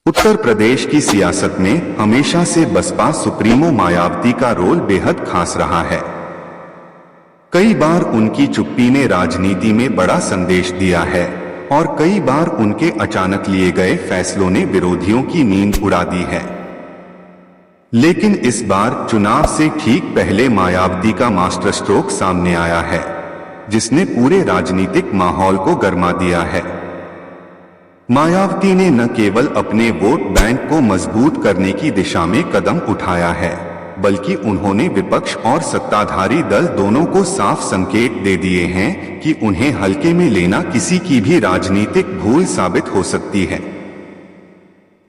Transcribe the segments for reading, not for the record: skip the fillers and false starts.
उत्तर प्रदेश की सियासत में हमेशा से बसपा सुप्रीमो मायावती का रोल बेहद खास रहा है। कई बार उनकी चुप्पी ने राजनीति में बड़ा संदेश दिया है और कई बार उनके अचानक लिए गए फैसलों ने विरोधियों की नींद उड़ा दी है। लेकिन इस बार चुनाव से ठीक पहले मायावती का मास्टर स्ट्रोक सामने आया है, जिसने पूरे राजनीतिक माहौल को गरमा दिया है। मायावती ने न केवल अपने वोट बैंक को मजबूत करने की दिशा में कदम उठाया है, बल्कि उन्होंने विपक्ष और सत्ताधारी दल दोनों को साफ संकेत दे दिए हैं कि उन्हें हल्के में लेना किसी की भी राजनीतिक भूल साबित हो सकती है।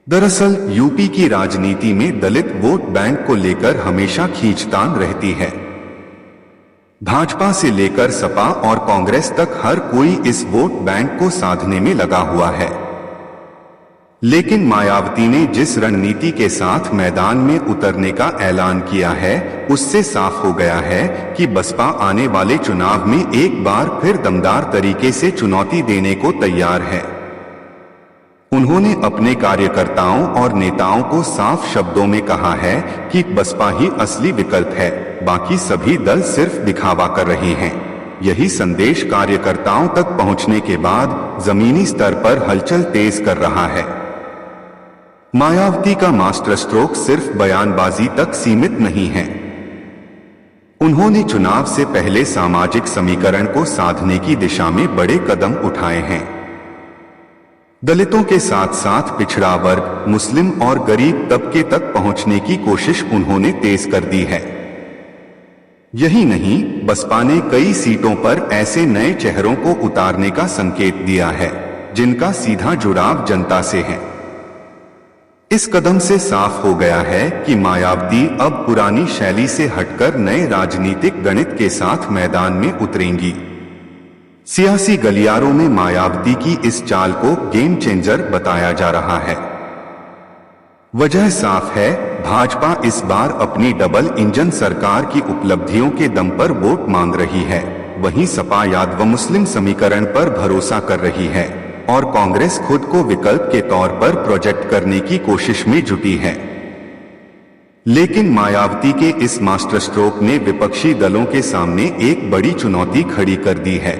दरअसल यूपी की राजनीति में दलित वोट बैंक को लेकर हमेशा खींचतान रहती है। भाजपा से लेकर सपा और कांग्रेस तक हर कोई इस वोट बैंक को साधने में लगा हुआ है। लेकिन मायावती ने जिस रणनीति के साथ मैदान में उतरने का ऐलान किया है, उससे साफ हो गया है कि बसपा आने वाले चुनाव में एक बार फिर दमदार तरीके से चुनौती देने को तैयार है। उन्होंने अपने कार्यकर्ताओं और नेताओं को साफ शब्दों में कहा है कि बसपा ही असली विकल्प है, बाकी सभी दल सिर्फ दिखावा कर रहे हैं। यही संदेश कार्यकर्ताओं तक पहुंचने के बाद जमीनी स्तर पर हलचल तेज कर रहा है। मायावती का मास्टर स्ट्रोक सिर्फ बयानबाजी तक सीमित नहीं है। उन्होंने चुनाव से पहले सामाजिक समीकरण को साधने की दिशा में बड़े कदम उठाए हैं। दलितों के साथ साथ पिछड़ा वर्ग, मुस्लिम और गरीब तबके तक पहुंचने की कोशिश उन्होंने तेज कर दी है। यही नहीं, बसपा ने कई सीटों पर ऐसे नए चेहरों को उतारने का संकेत दिया है जिनका सीधा जुड़ाव जनता से है। इस कदम से साफ हो गया है कि मायावती अब पुरानी शैली से हटकर नए राजनीतिक गणित के साथ मैदान में उतरेंगी। सियासी गलियारों में मायावती की इस चाल को गेम चेंजर बताया जा रहा है। वजह साफ है, भाजपा इस बार अपनी डबल इंजन सरकार की उपलब्धियों के दम पर वोट मांग रही है। वहीं सपा यादव मुस्लिम समीकरण पर भरोसा कर रही है और कांग्रेस खुद को विकल्प के तौर पर प्रोजेक्ट करने की कोशिश में जुटी है। लेकिन मायावती के इस मास्टर स्ट्रोक ने विपक्षी दलों के सामने एक बड़ी चुनौती खड़ी कर दी है।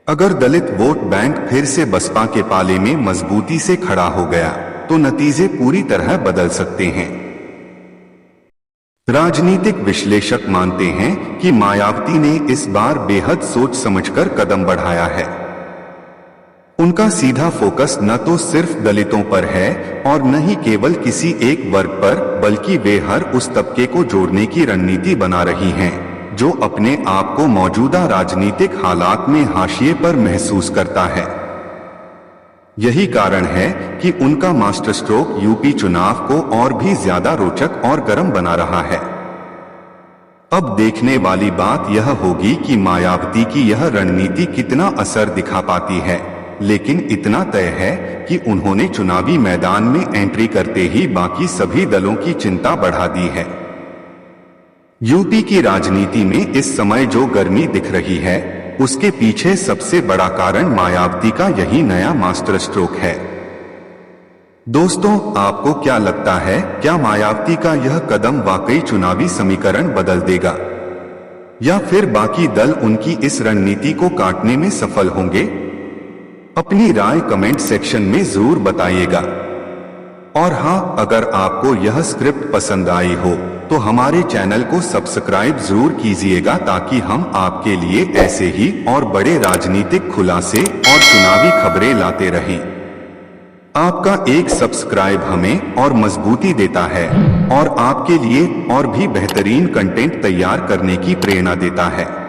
अगर दलित वोट बैंक फिर से बसपा के पाले में मजबूती से खड़ा हो गया तो नतीजे पूरी तरह बदल सकते हैं। राजनीतिक विश्लेषक मानते हैं कि मायावती ने इस बार बेहद सोच समझकर कदम बढ़ाया है। उनका सीधा फोकस न तो सिर्फ दलितों पर है और न ही केवल किसी एक वर्ग पर, बल्कि वे हर उस तबके को जोड़ने की रणनीति बना रही हैं जो अपने आप को मौजूदा राजनीतिक हालात में हाशिए पर महसूस करता है। यही कारण है कि उनका मास्टर स्ट्रोक यूपी चुनाव को और भी ज्यादा रोचक और गर्म बना रहा है। अब देखने वाली बात यह होगी कि मायावती की यह रणनीति कितना असर दिखा पाती है। लेकिन इतना तय है कि उन्होंने चुनावी मैदान में एंट्री करते ही बाकी सभी दलों की चिंता बढ़ा दी है। यूपी की राजनीति में इस समय जो गर्मी दिख रही है, उसके पीछे सबसे बड़ा कारण मायावती का यही नया मास्टर स्ट्रोक है। दोस्तों, आपको क्या लगता है, क्या मायावती का यह कदम वाकई चुनावी समीकरण बदल देगा या फिर बाकी दल उनकी इस रणनीति को काटने में सफल होंगे? अपनी राय कमेंट सेक्शन में जरूर बताइएगा। और हाँ, अगर आपको यह स्क्रिप्ट पसंद आई हो तो हमारे चैनल को सब्सक्राइब जरूर कीजिएगा ताकि हम आपके लिए ऐसे ही और बड़े राजनीतिक खुलासे और चुनावी खबरें लाते रहें। आपका एक सब्सक्राइब हमें और मजबूती देता है और आपके लिए और भी बेहतरीन कंटेंट तैयार करने की प्रेरणा देता है।